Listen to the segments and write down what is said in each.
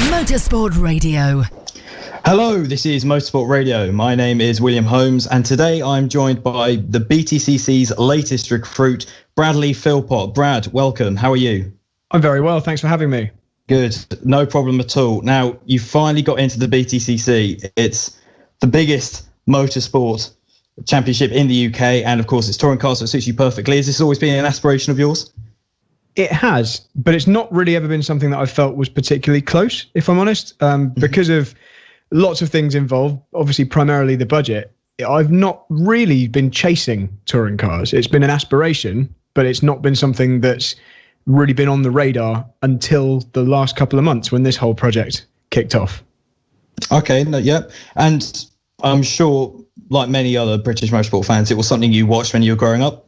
Motorsport Radio. Hello, this is Motorsport Radio. My name is William Holmes, and today I'm joined by the BTCC's latest recruit, Bradley Philpot. Brad, welcome. How are you? I'm very well. Thanks for having me. Good. No problem at all. Now, you finally got into the BTCC. It's the biggest motorsport championship in the UK, and of course, it's touring cars, so it suits you perfectly. Has this always been an aspiration of yours? It has, but it's not really ever been something that I felt was particularly close, if I'm honest, because of lots of things involved, obviously primarily the budget. I've not really been chasing touring cars. It's been an aspiration, but it's not been something that's really been on the radar until the last couple of months when this whole project kicked off. Okay, and I'm sure, like many other British motorsport fans, it was something you watched when you were growing up.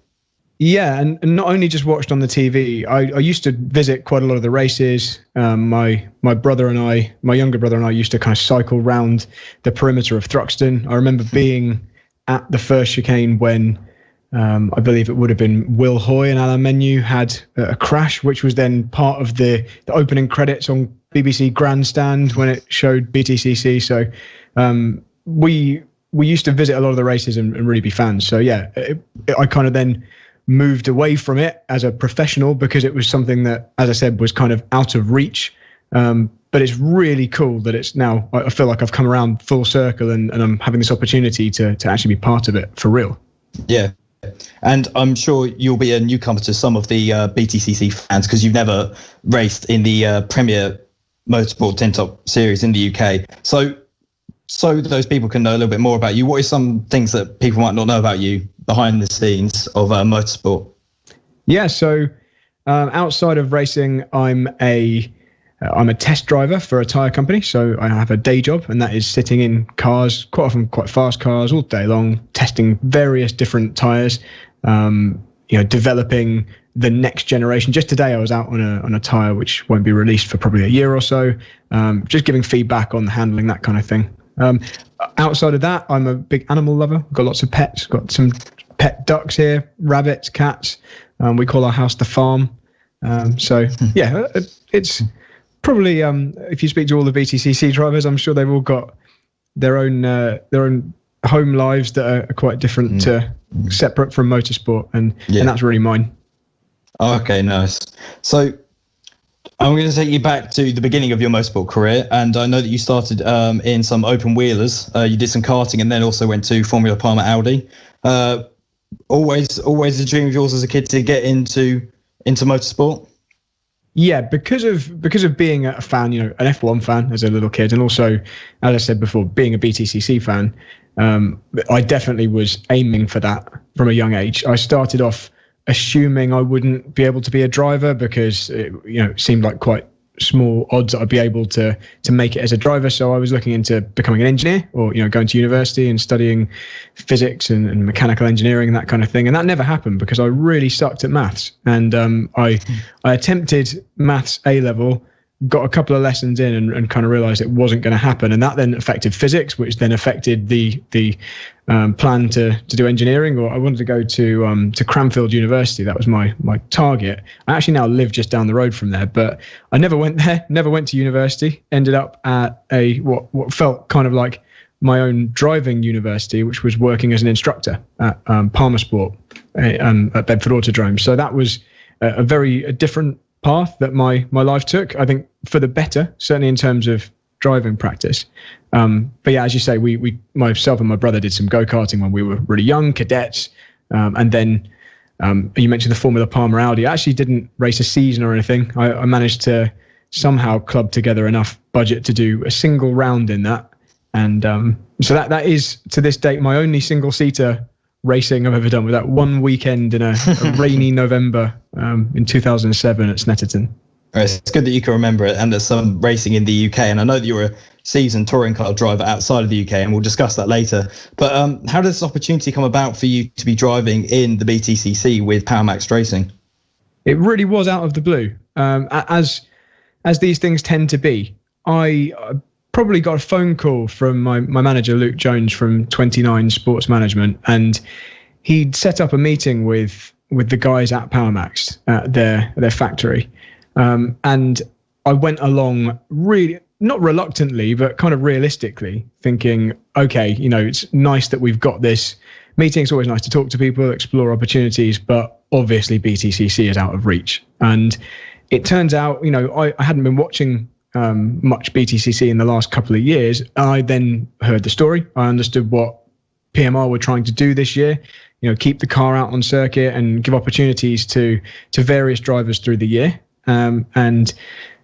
Yeah, and not only just watched on the TV. I used to visit quite a lot of the races. My brother and I, my younger brother and I, used to kind of cycle round the perimeter of Thruxton. I remember being at the first chicane when I believe it would have been Will Hoy and Alain Menu had a crash, which was then part of the opening credits on BBC Grandstand when it showed BTCC. So we used to visit a lot of the races and really be fans. So yeah, I kind of then moved away from it as a professional because it was something that, as I said, was kind of out of reach. But it's really cool that it's now, I feel like I've come around full circle and I'm having this opportunity to actually be part of it for real. Yeah. And I'm sure you'll be a newcomer to some of the BTCC fans because you've never raced in the Premier Motorsport Tin Top Series in the UK. So those people can know a little bit more about you, what are some things that people might not know about you behind the scenes of motorsport? Yeah, so outside of racing, I'm a test driver for a tyre company. So I have a day job, and that is sitting in cars, quite often quite fast cars, all day long, testing various different tyres, developing the next generation. Just today I was out on a tyre which won't be released for probably a year or so, just giving feedback on the handling, that kind of thing. Outside of that, I'm a big animal lover. I've got lots of pets, got some pet ducks here, rabbits, cats. We call our house the farm. Yeah, it's probably, if you speak to all the BTCC drivers, I'm sure they've all got their own home lives that are quite different, separate from motorsport, and that's really mine. Okay, nice. So I'm going to take you back to the beginning of your motorsport career, and I know that you started in some open wheelers. You did some karting, and then also went to Formula Parma Audi. Always a dream of yours as a kid to get into motorsport. Yeah, because of being a fan, an F1 fan as a little kid, and also, as I said before, being a BTCC fan, I definitely was aiming for that from a young age. I started off assuming I wouldn't be able to be a driver because it seemed like quite small odds that I'd be able to make it as a driver. So I was looking into becoming an engineer or going to university and studying physics and mechanical engineering and that kind of thing. And that never happened because I really sucked at maths. And I attempted maths A level, got a couple of lessons in and kind of realized it wasn't going to happen. And that then affected physics, which then affected the plan to do engineering. Or I wanted to go to Cranfield University. That was my target. I actually now live just down the road from there, but I never went there, never went to university, ended up at what felt kind of like my own driving university, which was working as an instructor at Palmer Sport at Bedford Autodrome. So that was a very different path that my life took, I think, for the better, certainly in terms of driving practice. But yeah, as you say, we myself and my brother did some go-karting when we were really young, cadets. And then you mentioned the Formula Parma Audi. I actually didn't race a season or anything. I managed to somehow club together enough budget to do a single round in that. And so that is, to this date, my only single-seater racing I've ever done, with that one weekend in a rainy November in 2007 at Snetterton. It's good that you can remember it, and there's some racing in the UK, and I know that you're a seasoned touring car driver outside of the UK, and we'll discuss that later. But how did this opportunity come about for you to be driving in the BTCC with Power Maxed Racing? It really was out of the blue, as these things tend to be. I probably got a phone call from my manager, Luke Jones, from 29 Sports Management, and he'd set up a meeting with the guys at Power Maxed at their factory. And I went along really not reluctantly, but kind of realistically, thinking, okay, it's nice that we've got this meeting. It's always nice to talk to people, explore opportunities, but obviously BTCC is out of reach. And it turns out, I hadn't been watching much BTCC in the last couple of years. I then heard the story. I understood what PMR were trying to do this year, keep the car out on circuit and give opportunities to various drivers through the year. And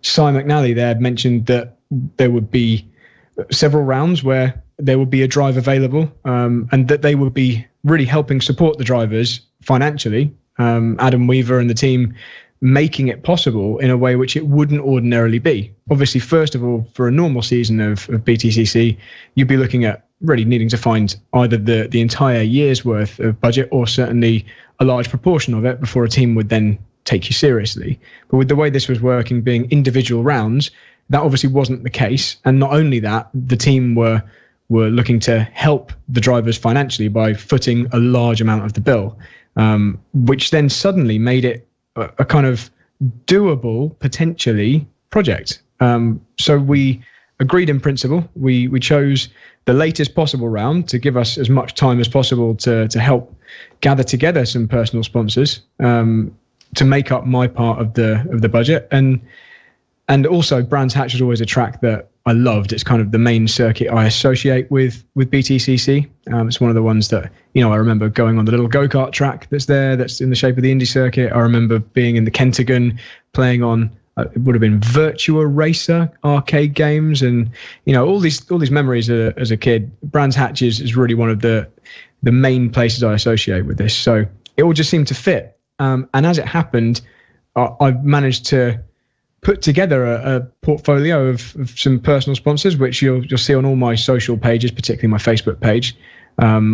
Si McNally there mentioned that there would be several rounds where there would be a drive available, and that they would be really helping support the drivers financially. Adam Weaver and the team making it possible in a way which it wouldn't ordinarily be. Obviously, first of all, for a normal season of BTCC, you'd be looking at really needing to find either the entire year's worth of budget or certainly a large proportion of it before a team would then take you seriously. But with the way this was working, being individual rounds, that obviously wasn't the case. And not only that, the team were looking to help the drivers financially by footing a large amount of the bill, which then suddenly made it a kind of doable, potentially, project. So we agreed in principle. We chose the latest possible round to give us as much time as possible to help gather together some personal sponsors to make up my part of the budget. And also Brands Hatch was always a track that I loved. It's kind of the main circuit I associate with BTCC. It's one of the ones that, I remember going on the little go-kart track that's in the shape of the Indy circuit. I remember being in the Kentagon, playing on, it would have been Virtua Racer arcade games, and, all these memories as a kid. Brands Hatch is really one of the main places I associate with this. So it all just seemed to fit. And as it happened, I've managed to put together a portfolio of some personal sponsors, which you'll see on all my social pages, particularly my Facebook page,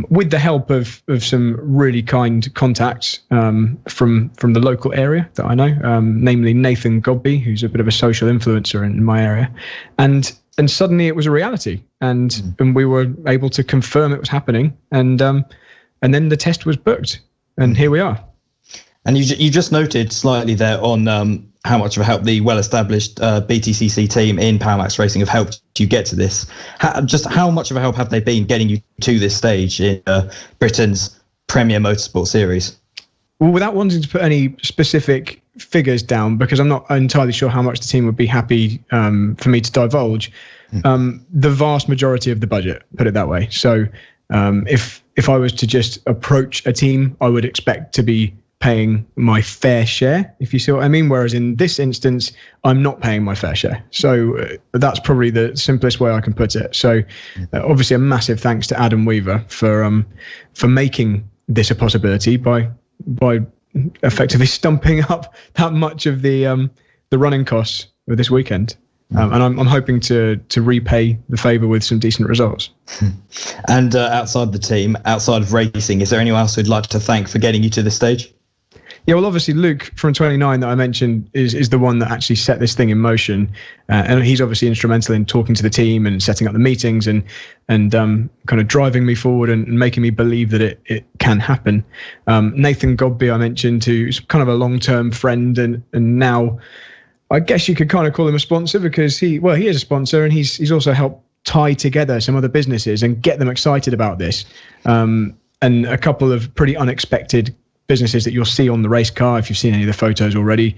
with the help of some really kind contacts from the local area that I know, namely Nathan Godby, who's a bit of a social influencer in my area. And suddenly it was a reality, and we were able to confirm it was happening. And then the test was booked, and here we are. And you just noted slightly there on how much of a help the well-established BTCC team in Powermax Racing have helped you get to this. How much of a help have they been getting you to this stage in Britain's premier motorsport series? Well, without wanting to put any specific figures down, because I'm not entirely sure how much the team would be happy for me to divulge, the vast majority of the budget, put it that way. So if I was to just approach a team, I would expect to be paying my fair share, if you see what I mean. Whereas in this instance, I'm not paying my fair share. So that's probably the simplest way I can put it. So obviously a massive thanks to Adam Weaver for making this a possibility by effectively stumping up that much of the running costs of this weekend. And I'm hoping to repay the favour with some decent results. And outside the team, outside of racing, is there anyone else who'd like to thank for getting you to this stage? Yeah, well, obviously Luke from 29 that I mentioned is the one that actually set this thing in motion, and he's obviously instrumental in talking to the team and setting up the meetings and kind of driving me forward and making me believe that it can happen. Nathan Godby I mentioned, who's kind of a long-term friend and now I guess you could kind of call him a sponsor, because he is a sponsor, and he's also helped tie together some other businesses and get them excited about this, and a couple of pretty unexpected businesses that you'll see on the race car if you've seen any of the photos already.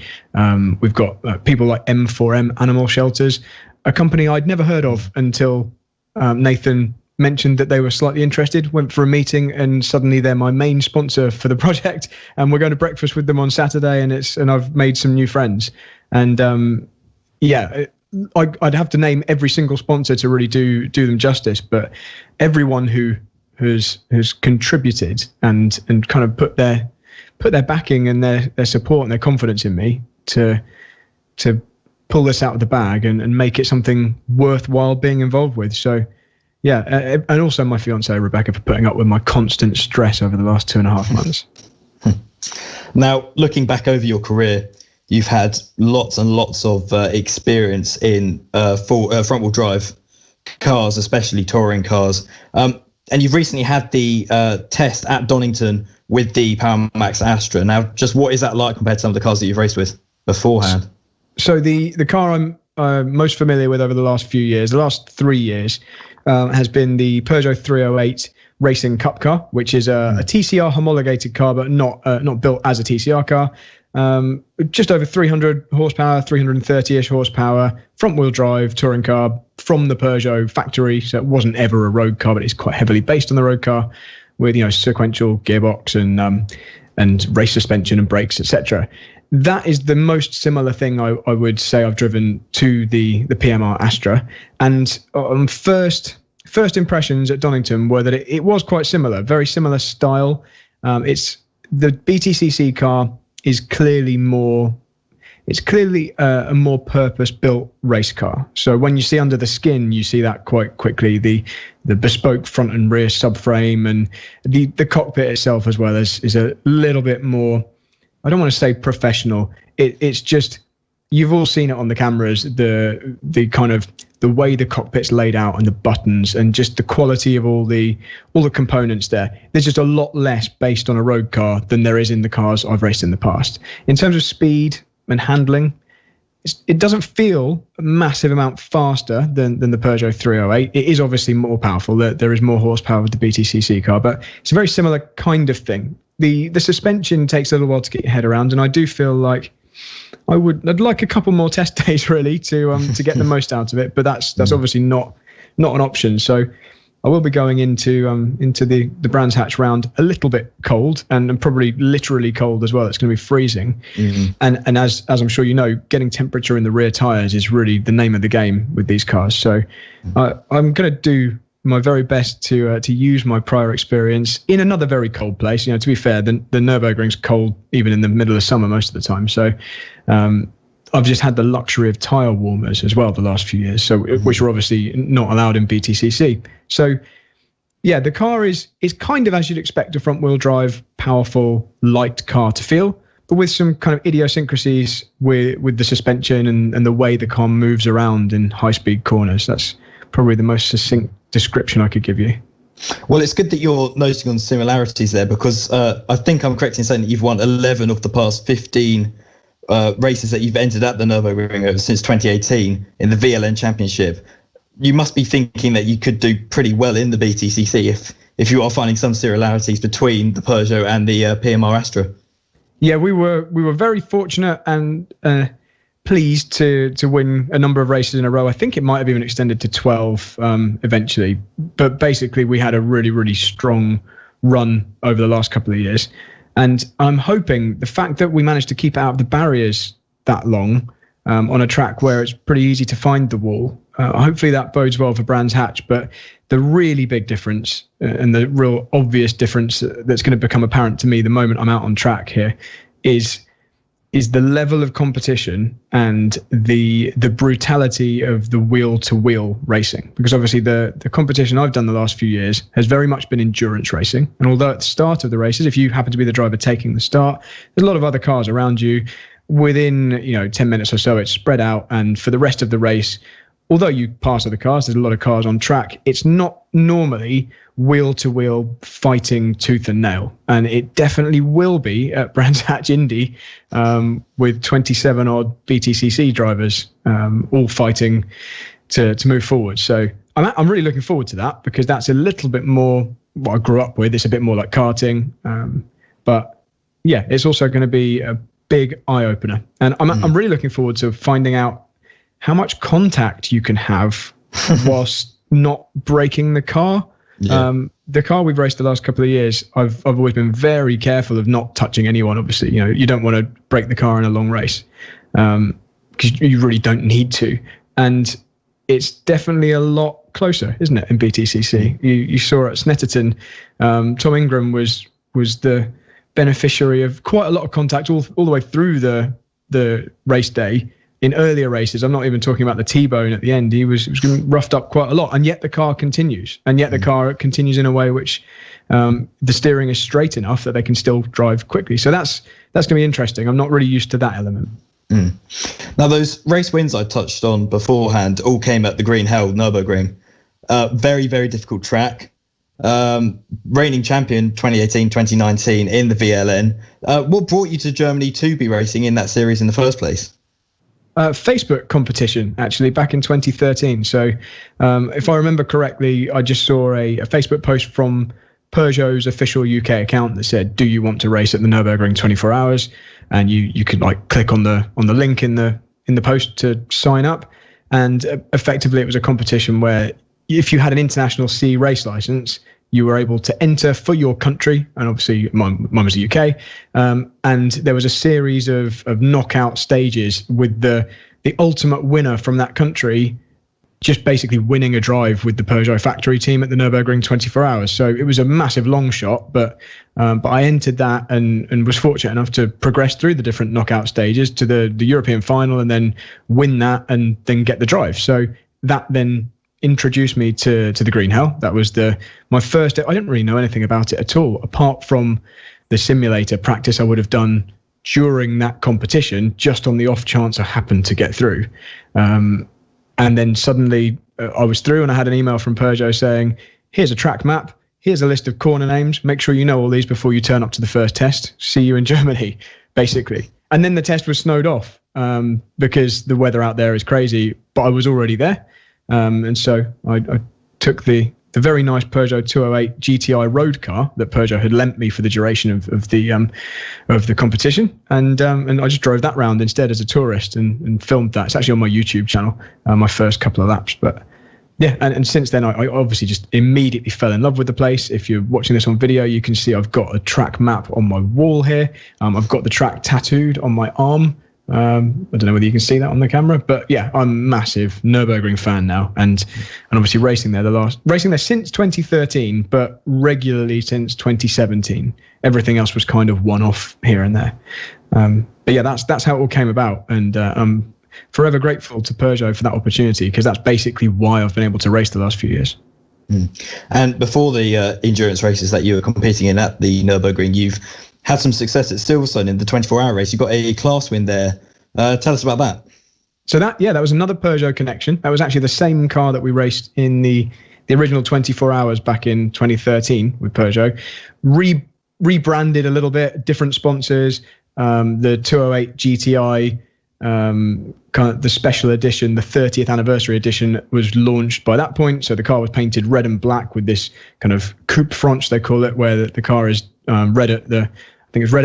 We've got people like M4M Animal Shelters, a company I'd never heard of until Nathan mentioned that they were slightly interested, went for a meeting, and suddenly they're my main sponsor for the project, and we're going to breakfast with them on Saturday, and I've made some new friends. And I'd have to name every single sponsor to really do them justice, but everyone who has contributed and kind of put their backing and their support and their confidence in me to pull this out of the bag and make it something worthwhile being involved with. So yeah, and also my fiance Rebecca for putting up with my constant stress over the last 2.5 months. Now, looking back over your career, you've had lots and lots of experience in front-wheel drive cars, especially touring cars. And you've recently had the test at Donington with the Powermax Astra. Now, just what is that like compared to some of the cars that you've raced with beforehand? So the car I'm most familiar with over the last few years, the last 3 years, has been the Peugeot 308 Racing Cup car, which is a TCR homologated car, but not built as a TCR car. Just over 300 horsepower, 330-ish horsepower, front-wheel drive touring car from the Peugeot factory. So it wasn't ever a road car, but it's quite heavily based on the road car, with sequential gearbox and race suspension and brakes, etc. That is the most similar thing I would say I've driven to the PMR Astra. And first impressions at Donington were that it was quite similar, very similar style. It's the BTCC car is clearly a more purpose-built race car. So when you see under the skin, you see that quite quickly. The bespoke front and rear subframe, and the cockpit itself as well is a little bit more, I don't want to say professional. It's just, you've all seen it on the cameras, the kind of the way the cockpit's laid out and the buttons and just the quality of all the components there. There's just a lot less based on a road car than there is in the cars I've raced in the past. In terms of speed and handling, it doesn't feel a massive amount faster than the Peugeot 308. It is obviously more powerful. There is more horsepower with the BTCC car, but it's a very similar kind of thing. The suspension takes a little while to get your head around, and I do feel like I'd like a couple more test days really to get the most out of it. But that's obviously not an option. So I will be going into the Brands Hatch round a little bit cold and probably literally cold as well. It's going to be freezing. Mm-hmm. And as I'm sure you know, getting temperature in the rear tyres is really the name of the game with these cars. So I'm going to do my very best to use my prior experience in another very cold place. To be fair, the Nürburgring's cold even in the middle of summer most of the time. So I've just had the luxury of tyre warmers as well the last few years, which are obviously not allowed in BTCC. So yeah, the car is kind of as you'd expect a front-wheel drive, powerful, light car to feel, but with some kind of idiosyncrasies with the suspension and the way the car moves around in high-speed corners. That's probably the most succinct description I could give you. Well, it's good that you're noting on similarities there, because I think I'm correct in saying that you've won 11 of the past 15 races that you've entered at the Nürburgring since 2018 in the VLN Championship. You must be thinking that you could do pretty well in the BTCC if you are finding some similarities between the Peugeot and the PMR Astra. Yeah, we were very fortunate and pleased to win a number of races in a row. I think it might have even extended to 12 eventually. But basically, we had a really, really strong run over the last couple of years. And I'm hoping the fact that we managed to keep it out of the barriers that long on a track where it's pretty easy to find the wall, hopefully that bodes well for Brands Hatch. But the really big difference and the real obvious difference that's going to become apparent to me the moment I'm out on track here is the level of competition and the brutality of the wheel-to-wheel racing. Because obviously the competition I've done the last few years has very much been endurance racing. And although at the start of the races, if you happen to be the driver taking the start, there's a lot of other cars around you. Within 10 minutes or so, it's spread out. And for the rest of the race, although you pass other cars, there's a lot of cars on track. It's not normally wheel-to-wheel fighting tooth and nail, and it definitely will be at Brands Hatch Indy with 27 odd BTCC drivers all fighting to move forward. So I'm really looking forward to that, because that's a little bit more what I grew up with. It's a bit more like karting, but yeah, it's also going to be a big eye-opener, and I'm really looking forward to finding out how much contact you can have whilst not breaking the car. Yeah. The car we've raced the last couple of years, I've always been very careful of not touching anyone. Obviously, you don't want to break the car in a long race because you really don't need to. And it's definitely a lot closer, isn't it, in BTCC? You saw at Snetterton, Tom Ingram was the beneficiary of quite a lot of contact all the way through the race day. In earlier races, I'm not even talking about the T-bone at the end. He was roughed up quite a lot, and yet the car continues. And yet the car continues in a way which the steering is straight enough that they can still drive quickly. So that's going to be interesting. I'm not really used to that element. Now, those race wins I touched on beforehand all came at the Green Hell Nürburgring. Very, very difficult track. Reigning champion 2018, 2019 in the VLN. What brought you to Germany to be racing in that series in the first place? Facebook competition, actually, back in 2013. So if I remember correctly, I just saw a Facebook post from Peugeot's official UK account that said, "Do you want to race at the Nürburgring 24 hours?" And you could like click on the link in the post to sign up. And effectively, it was a competition where if you had an International C race license, you were able to enter for your country, and obviously mine was the UK. And there was a series of knockout stages with the ultimate winner from that country just basically winning a drive with the Peugeot factory team at the Nürburgring 24 hours. So it was a massive long shot, but I entered that and was fortunate enough to progress through the different knockout stages to the European final and then win that and then get the drive. So that then introduced me to the Green Hell. That was my first. I didn't really know anything about it at all, apart from the simulator practice I would have done during that competition, just on the off chance I happened to get through. And then suddenly I was through, and I had an email from Peugeot saying, "Here's a track map. Here's a list of corner names. Make sure you know all these before you turn up to the first test. See you in Germany," basically. And then the test was snowed off because the weather out there is crazy, but I was already there. And so I took the very nice Peugeot 208 GTI road car that Peugeot had lent me for the duration of the competition, and I just drove that round instead as a tourist and filmed that. It's actually on my YouTube channel, my first couple of laps. But yeah, and since then I obviously just immediately fell in love with the place. If you're watching this on video, you can see I've got a track map on my wall here. I've got the track tattooed on my arm. I don't know whether you can see that on the camera, but yeah, I'm a massive Nürburgring fan now, and obviously racing there since 2013, but regularly since 2017. Everything else was kind of one-off here and there. But yeah, that's how it all came about, and I'm forever grateful to Peugeot for that opportunity, because that's basically why I've been able to race the last few years. And before the endurance races that you were competing in at the Nürburgring, you've had some success at Silverstone in the 24-hour race. You got a class win there. Tell us about that. So that was another Peugeot connection. That was actually the same car that we raced in the original 24 hours back in 2013 with Peugeot. Rebranded a little bit, different sponsors. The 208 GTI, kind of the special edition, the 30th anniversary edition, was launched by that point. So the car was painted red and black with this kind of coupe franche, they call it, where the car is red at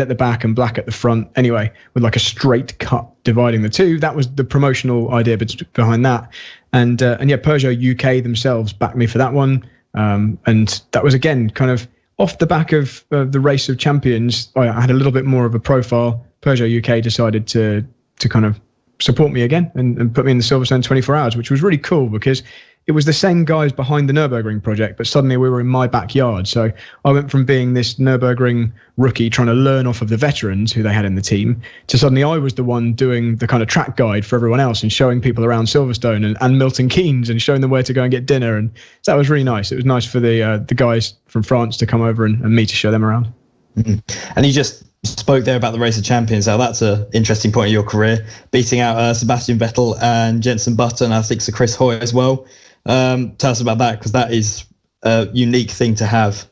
the back and black at the front. Anyway, with like a straight cut dividing the two. That was the promotional idea behind that. And yeah, Peugeot UK themselves backed me for that one. And that was, again, kind of off the back of the Race of Champions. I had a little bit more of a profile. Peugeot UK decided to kind of support me again and put me in the Silverstone 24 hours, which was really cool because it was the same guys behind the Nürburgring project, but suddenly we were in my backyard. So I went from being this Nürburgring rookie trying to learn off of the veterans who they had in the team to suddenly I was the one doing the kind of track guide for everyone else and showing people around Silverstone and Milton Keynes and showing them where to go and get dinner. And so that was really nice. It was nice for the guys from France to come over and me to show them around. Mm-hmm. And you just spoke there about the Race of Champions. Now that's an interesting point in your career, beating out Sebastian Vettel and Jenson Button, I think Sir Chris Hoy as well. Tell us about that, because that is a unique thing to have.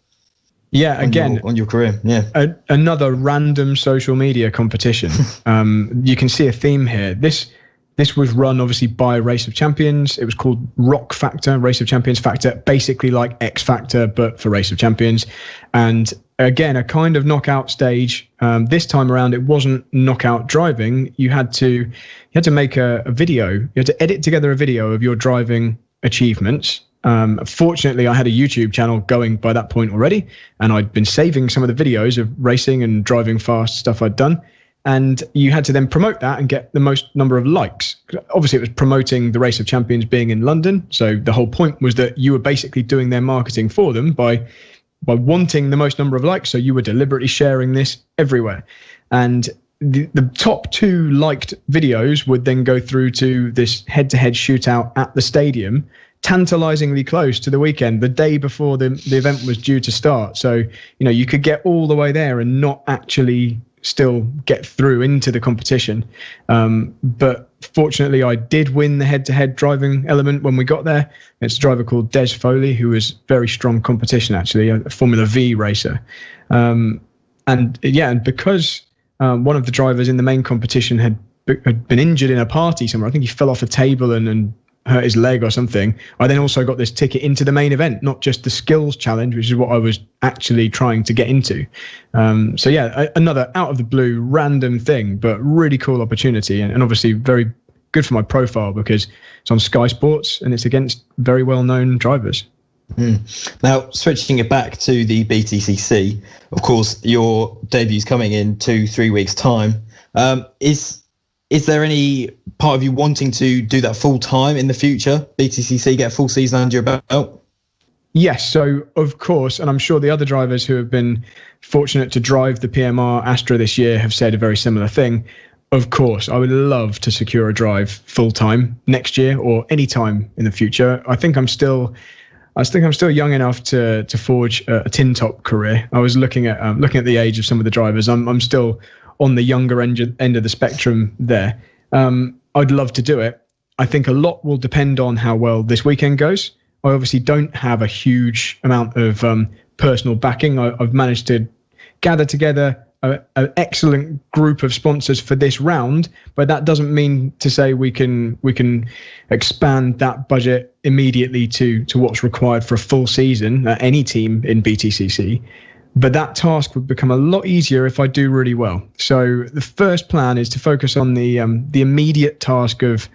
Yeah, again, on your career. Yeah, another random social media competition. You can see a theme here. This was run obviously by Race of Champions. It was called Rock Factor, Race of Champions Factor, basically like X Factor but for Race of Champions. And again, a kind of knockout stage. This time around, it wasn't knockout driving. You had to make a video. You had to edit together a video of your driving achievements. Fortunately, I had a YouTube channel going by that point already, and I'd been saving some of the videos of racing and driving fast stuff I'd done. And you had to then promote that and get the most number of likes. Obviously, it was promoting the Race of Champions being in London. So the whole point was that you were basically doing their marketing for them by wanting the most number of likes. So you were deliberately sharing this everywhere. And the top 2 liked videos would then go through to this head-to-head shootout at the stadium, tantalizingly close to the weekend, the day before the event was due to start. So, you could get all the way there and not actually still get through into the competition. But fortunately, I did win the head-to-head driving element when we got there. It's a driver called Des Foley, who was very strong competition, actually, a Formula V racer. And because one of the drivers in the main competition had had been injured in a party somewhere. I think he fell off a table and hurt his leg or something. I then also got this ticket into the main event, not just the skills challenge, which is what I was actually trying to get into. So yeah, another out of the blue random thing, but really cool opportunity, and obviously very good for my profile because it's on Sky Sports and it's against very well-known drivers. Now, switching it back to the BTCC, of course, your debut's coming in 2-3 weeks' time. Is there any part of you wanting to do that full time in the future? BTCC, get a full season under your belt? Yes, so of course, and I'm sure the other drivers who have been fortunate to drive the PMR Astra this year have said a very similar thing. Of course, I would love to secure a drive full time next year or any time in the future. I think I'm still young enough to forge a tin top career. I was looking at the age of some of the drivers. I'm still on the younger end of the spectrum there. I'd love to do it. I think a lot will depend on how well this weekend goes. I obviously don't have a huge amount of personal backing. I've managed to gather together an excellent group of sponsors for this round, but that doesn't mean to say we can expand that budget immediately to what's required for a full season at any team in BTCC. But that task would become a lot easier if I do really well. So the first plan is to focus on the immediate task of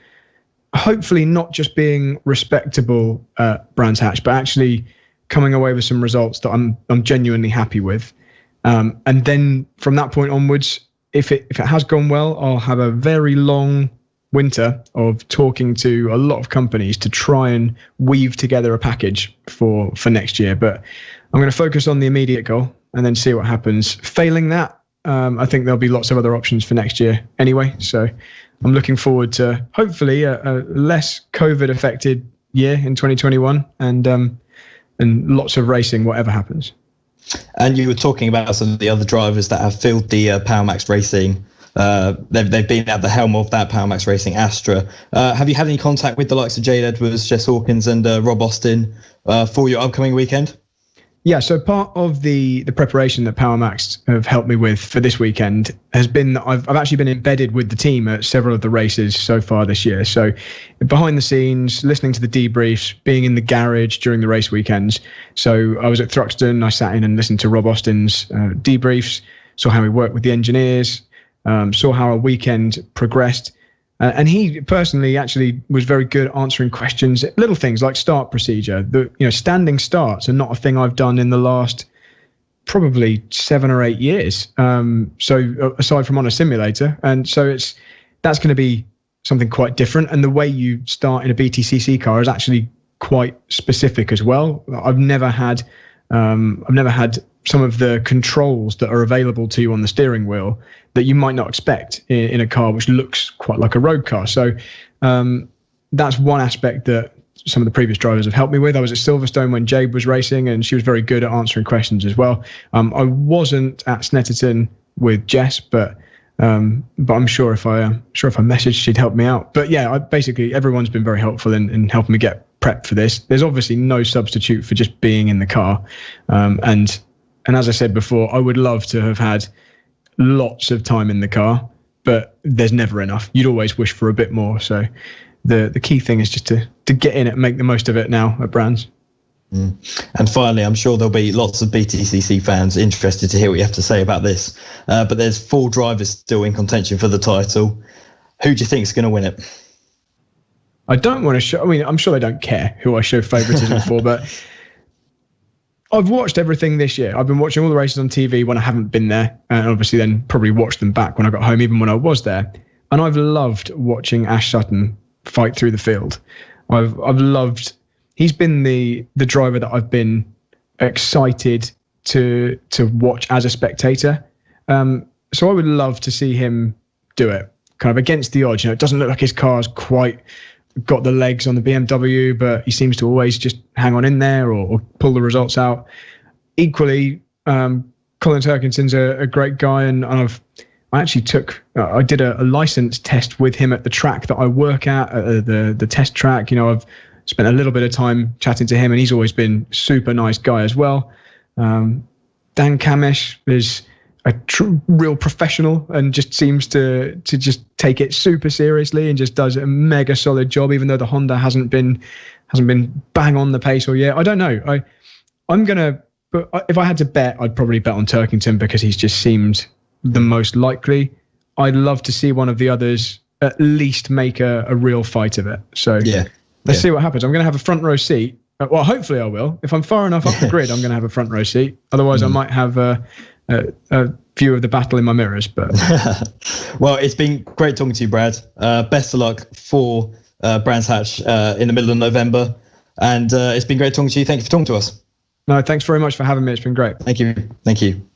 hopefully not just being respectable at Brands Hatch, but actually coming away with some results that I'm genuinely happy with. And then from that point onwards, if it has gone well, I'll have a very long winter of talking to a lot of companies to try and weave together a package for next year. But I'm going to focus on the immediate goal and then see what happens. Failing that, I think there'll be lots of other options for next year anyway. So I'm looking forward to hopefully a less COVID affected year in 2021 and lots of racing, whatever happens. And you were talking about some of the other drivers that have filled the PowerMax Racing. They've been at the helm of that PowerMax Racing Astra. Have you had any contact with the likes of Jade Edwards, Jess Hawkins, and Rob Austin for your upcoming weekend? Yeah, so part of the preparation that PowerMax have helped me with for this weekend has been that I've actually been embedded with the team at several of the races so far this year. So behind the scenes, listening to the debriefs, being in the garage during the race weekends. So I was at Thruxton, I sat in and listened to Rob Austin's debriefs, saw how he worked with the engineers, saw how our weekend progressed. And he personally actually was very good at answering questions, little things like start procedure. Standing starts are not a thing I've done in the last probably 7 or 8 years. So aside from on a simulator, and so that's going to be something quite different. And the way you start in a BTCC car is actually quite specific as well. I've never had some of the controls that are available to you on the steering wheel that you might not expect in a car which looks quite like a road car. So that's one aspect that some of the previous drivers have helped me with. I was at Silverstone when Jade was racing, and she was very good at answering questions as well. I wasn't at Snetterton with Jess, but I'm sure if I messaged, she'd help me out. But yeah, basically everyone's been very helpful in helping me get prepped for this. There's obviously no substitute for just being in the car, and as I said before, I would love to have had lots of time in the car, but there's never enough. You'd always wish for a bit more. So the key thing is just to get in it and make the most of it now at Brands. And finally, I'm sure there'll be lots of BTCC fans interested to hear what you have to say about this. But there's 4 drivers still in contention for the title. Who do you think is going to win it? I don't want to show. I mean, I'm sure they don't care who I show favouritism for, but I've watched everything this year. I've been watching all the races on TV when I haven't been there, and obviously then probably watched them back when I got home, even when I was there. And I've loved watching Ash Sutton fight through the field. I've loved. He's been the driver that I've been excited to watch as a spectator. So I would love to see him do it, kind of against the odds. It doesn't look like his car's quite got the legs on the BMW, but he seems to always just hang on in there or pull the results out. Equally, Colin Turkinson's a great guy, and I did a license test with him at the track that I work at the test track. I've spent a little bit of time chatting to him, and he's always been super nice guy as well. Dan Kamish real professional and just seems to just take it super seriously and just does a mega solid job, even though the Honda hasn't been bang on the pace or yet. I don't know. But if I had to bet, I'd probably bet on Turkington because he's just seemed the most likely. I'd love to see one of the others at least make a real fight of it. So let's see what happens. I'm going to have a front row seat. Well, hopefully I will. If I'm far enough up the grid, I'm going to have a front row seat. Otherwise, I might have a view of the battle in my mirrors. But well, it's been great talking to you, Brad. Best of luck for Brands Hatch in the middle of November. And it's been great talking to you. Thank you for talking to us. No, thanks very much for having me. It's been great. Thank you.